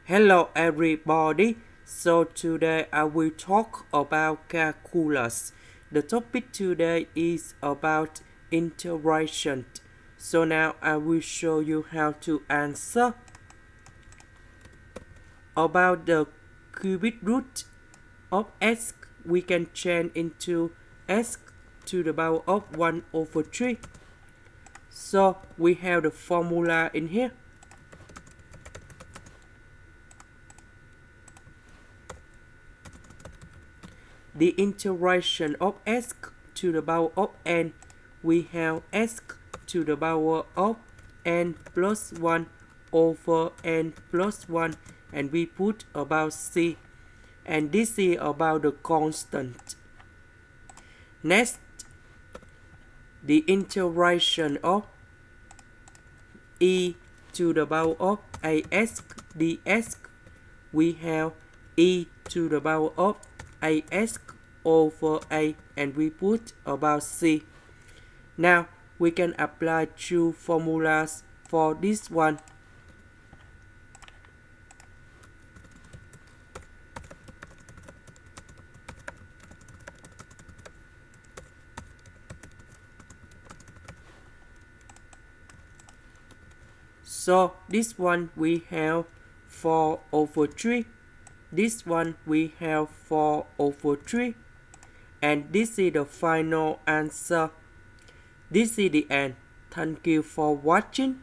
Hello everybody. So today I will talk about calculus. The topic today is about integration. So now I will show you how to answer about the cubic root of x. We can change into x to the power of 1 over 3. So we have the formula in here. The integration of s to the power of n, we have s to the power of n plus 1 over n plus 1, and we put about c, and this is about the constant. Next, the integration of e to the power of as ds, we have e to the power of as over a, and we put about c. Now we can apply two formulas for this one. So this one we have 4 over 3. This one we have 4 over 3. And this is the final answer. This is the end. Thank you for watching.